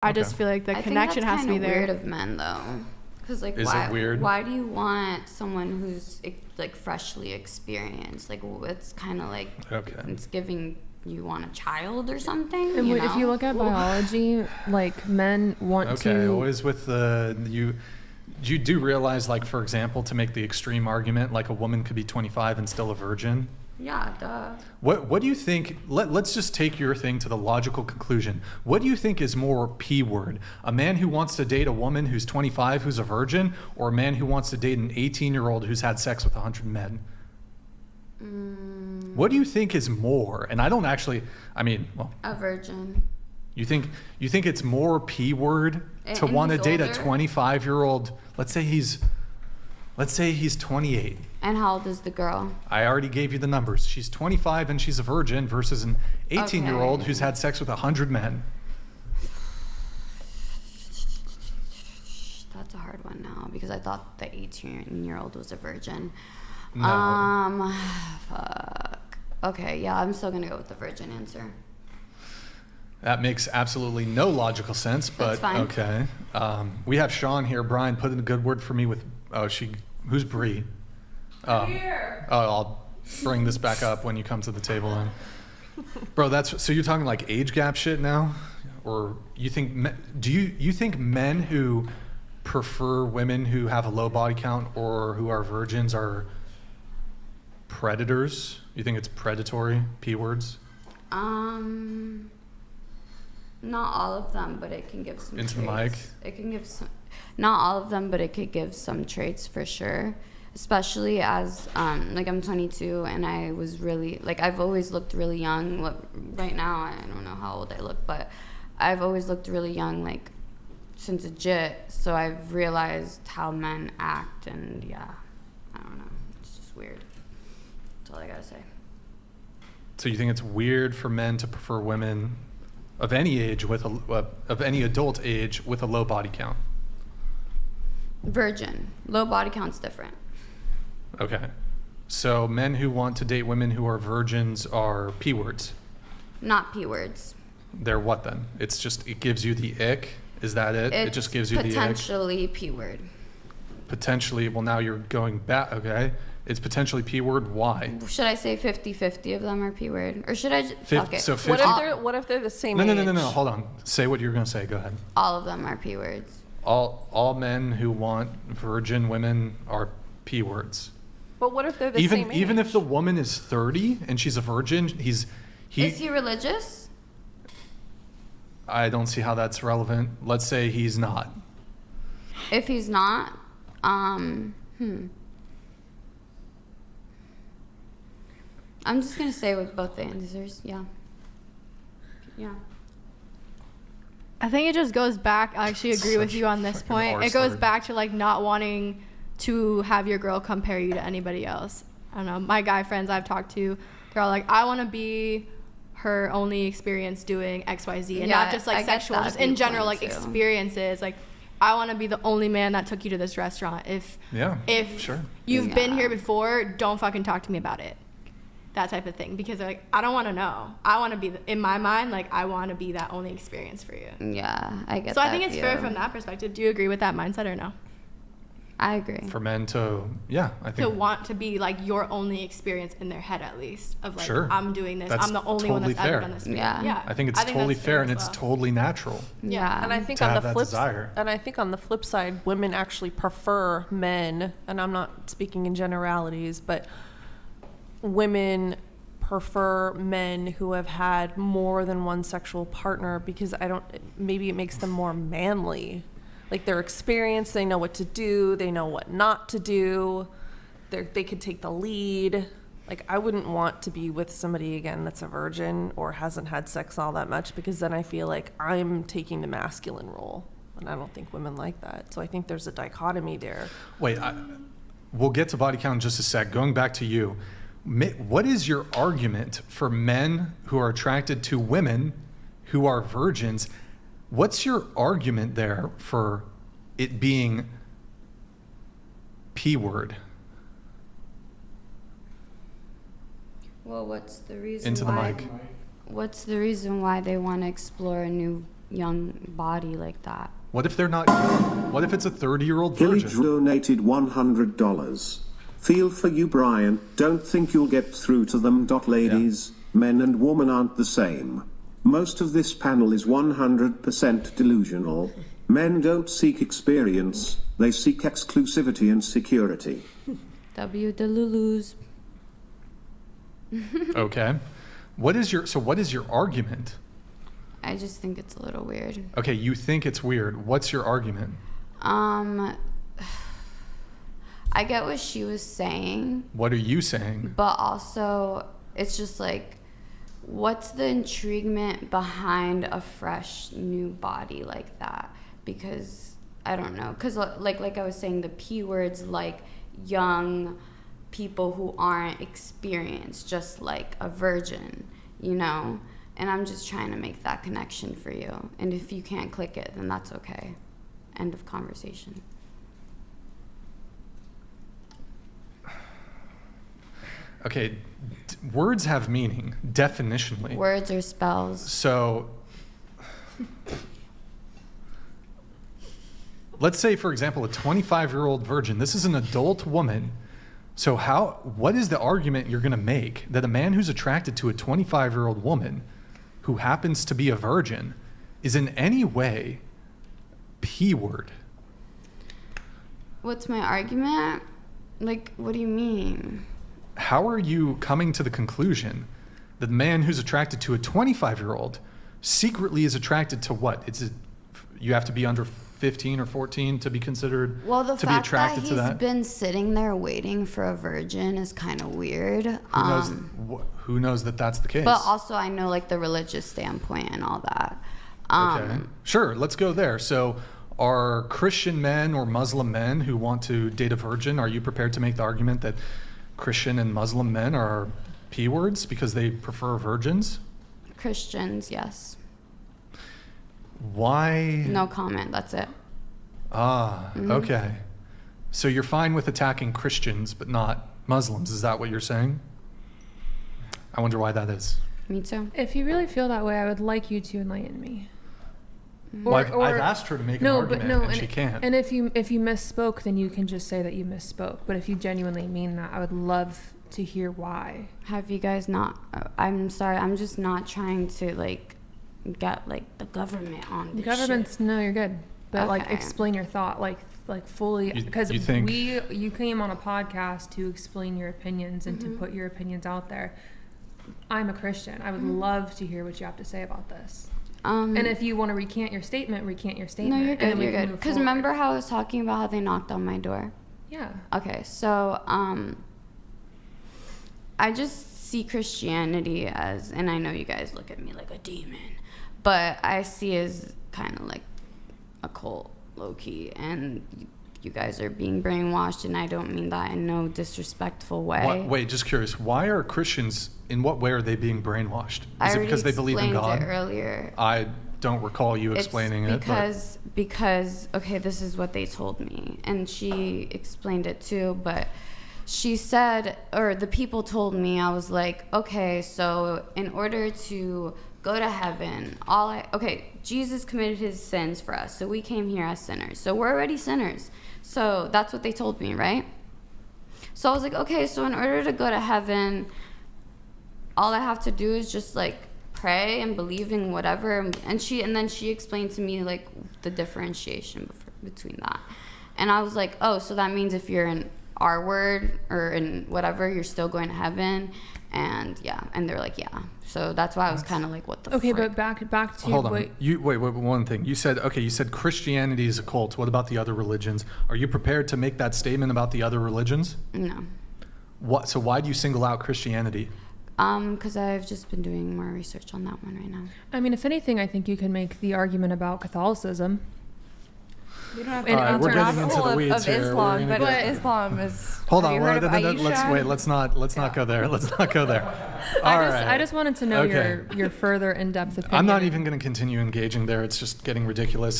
I just feel like the connection has to be there. I think that's kind of weird of men, though. Because, like, Is it weird? Why do you want someone who's, like, freshly experienced? Like, it's kind of like it's giving you want a child or something, and if you look at biology, like, men want to... Okay, always with you do realize, like, for example, to make the extreme argument, like, a woman could be 25 and still a virgin? Yeah, duh. What do you think, let's just take your thing to the logical conclusion. What do you think is more P word? A man who wants to date a woman who's 25 who's a virgin, or a man who wants to date an 18-year-old who's had sex with 100 men? What do you think is more? And I don't actually, a virgin. You think it's more P word to want to date a 25-year-old? Let's say he's 28. And how old is the girl? I already gave you the numbers. She's 25 and she's a virgin versus an 18-year-old who's had sex with 100 men. That's a hard one now because I thought the 18-year-old was a virgin. No. Fuck. Okay, yeah, I'm still gonna go with the virgin answer. That makes absolutely no logical sense, but okay. We have Sean here. Brian, put in a good word for me with, who's Bree? Here. I'll bring this back up when you come to the table then. Bro, so you're talking like age gap shit now? Or you think, do you think men who prefer women who have a low body count or who are virgins are predators? You think it's predatory, P words? Not all of them, but it can give some traits. The mic. It can give some, not all of them, but it could give some traits for sure. Especially as, like, I'm 22 and I was really, like, I've always looked really young. Right now, I don't know how old I look, but I've always looked really young, like, since a jit. So I've realized how men act, and yeah, I don't know. It's just weird. That's all I gotta say. So you think it's weird for men to prefer women of any age of any adult age with a low body count? Virgin. Low body count's different. Okay. So men who want to date women who are virgins are P words? Not P words. They're what then? It gives you the ick? Is that it? It just gives you the ick? Potentially P word. Potentially. Well, now you're going back. Okay. It's potentially P word. Why? Should I say 50-50 of them are P word? Or should I just, fuck it. So 50, what if they're the same age? No. Hold on. Say what you're going to say. Go ahead. All of them are P words. All men who want virgin women are P words. But what if they're the same age? Even if the woman is 30 and she's a virgin, is he religious? I don't see how that's relevant. Let's say he's not. If he's not, I'm just gonna say with both the answers, yeah. I think it just goes back. I actually agree with you on this point. It goes back to, like, not wanting to have your girl compare you to anybody else. I don't know. My guy friends I've talked to, they're all like, I want to be her only experience doing XYZ, and not just like sexual, just in general, like experiences. Like, I want to be the only man that took you to this restaurant. If you've been here before, don't fucking talk to me about it. That type of thing, because like, I don't want to know. I want to be, in my mind, like, I want to be that only experience for you. Yeah, I get so that. I think it's fair from that perspective. Do you agree with that mindset or no? I agree. For men to, I think. To want to be like your only experience in their head, at least, of like, I'm doing this. That's I'm the only one that's ever done this. Yeah. I think it's totally fair and it's totally natural. Yeah. And I think on the flip side, women actually prefer men, and I'm not speaking in generalities, but women prefer men who have had more than one sexual partner because maybe it makes them more manly. Like, they're experienced, they know what to do, they know what not to do, they could take the lead. Like, I wouldn't want to be with somebody, again, that's a virgin or hasn't had sex all that much, because then I feel like I'm taking the masculine role, and I don't think women like that. So I think there's a dichotomy there. Wait, we'll get to body count in just a sec. Going back to you, what is your argument for men who are attracted to women who are virgins? What's your argument there for it being P word? Well, what's the reason Into the mic. What's the reason why they want to explore a new young body like that. What if they're not young? What if it's a 30-year-old Gilly virgin? donated $100. Feel for you, Brian. Don't think you'll get through to them. Ladies, men and women aren't the same. Most of this panel is 100% delusional. Men don't seek experience, they seek exclusivity and security. W the Lulus. Okay. What is your argument? I just think it's a little weird. Okay, you think it's weird. What's your argument? I get what she was saying. What are you saying? But also, it's just like, what's the intriguement behind a fresh new body like that? Because I don't know. Because like I was saying, the P words, like young people who aren't experienced, just like a virgin, you know? And I'm just trying to make that connection for you. And if you can't click it, then that's okay. End of conversation. Okay, words have meaning, definitionally. Words are spells. So, let's say, for example, a 25-year-old virgin. This is an adult woman. So what is the argument you're going to make that a man who's attracted to a 25-year-old woman who happens to be a virgin is in any way P-word? What's my argument? Like, what do you mean? How are you coming to the conclusion that the man who's attracted to a 25-year-old secretly is attracted to what? You have to be under 15 or 14 to be considered to be attracted to that? Well, the fact that he's been sitting there waiting for a virgin is kind of weird. Who knows that that's the case? But also, I know like the religious standpoint and all that. Okay. Sure, let's go there. So are Christian men or Muslim men who want to date a virgin, are you prepared to make the argument that Christian and Muslim men are P words because they prefer virgins? Christians, yes. Why? No comment, that's it. Okay. So you're fine with attacking Christians but not Muslims, is that what you're saying? I wonder why that is. Me too. If you really feel that way, I would like you to enlighten me. Well, I've asked her to make an argument, and she can't. And if you misspoke, then you can just say that you misspoke. But if you genuinely mean that, I would love to hear why. Have you guys not? I'm sorry, I'm just not trying to like get like the government on this Government's shit. no, you're good. But like Okay. explain your thought, like fully, because you came on a podcast to explain your opinions and to put your opinions out there. I'm a Christian. I would love to hear what you have to say about this. And if you want to recant your statement, recant your statement. No, you're good. and You're good. Because remember how I was talking about how they knocked on my door? Yeah. Okay, so I just see Christianity as, and I know you guys look at me like a demon, but I see it as kind of like a cult, low key, and you guys are being brainwashed, and I don't mean that in no disrespectful way. Wait, just curious. Why are Christians? In what way are they being brainwashed? Is it because they believe in God? I already explained it earlier. I don't recall you explaining it. Because okay, this is what they told me, and she explained it too. But she said, or the people told me, I was like, okay, so in order to go to heaven, Jesus committed his sins for us, so we came here as sinners. So we're already sinners. So that's what they told me, right? So I was like, okay, so in order to go to heaven, all I have to do is just like pray and believe in whatever. And then she explained to me like the differentiation between that. And I was like, oh, so that means if you're in our word or in whatever, you're still going to heaven. And yeah, and they're like, yeah. So that's why I was kind of like, what the Okay, frick? but back to Hold on. Wait, one thing. You said Christianity is a cult. What about the other religions? Are you prepared to make that statement about the other religions? No. What? So why do you single out Christianity? Because I've just been doing more research on that one right now. I mean, if anything, I think you can make the argument about Catholicism. You don't have All right, we're getting into the weeds of here. Islam, but Islam is. Hold have on. you heard of Aisha? Let's not go there. Let's not go there. I just wanted to know Okay. your further in-depth opinion. I'm not even going to continue engaging there. It's just getting ridiculous.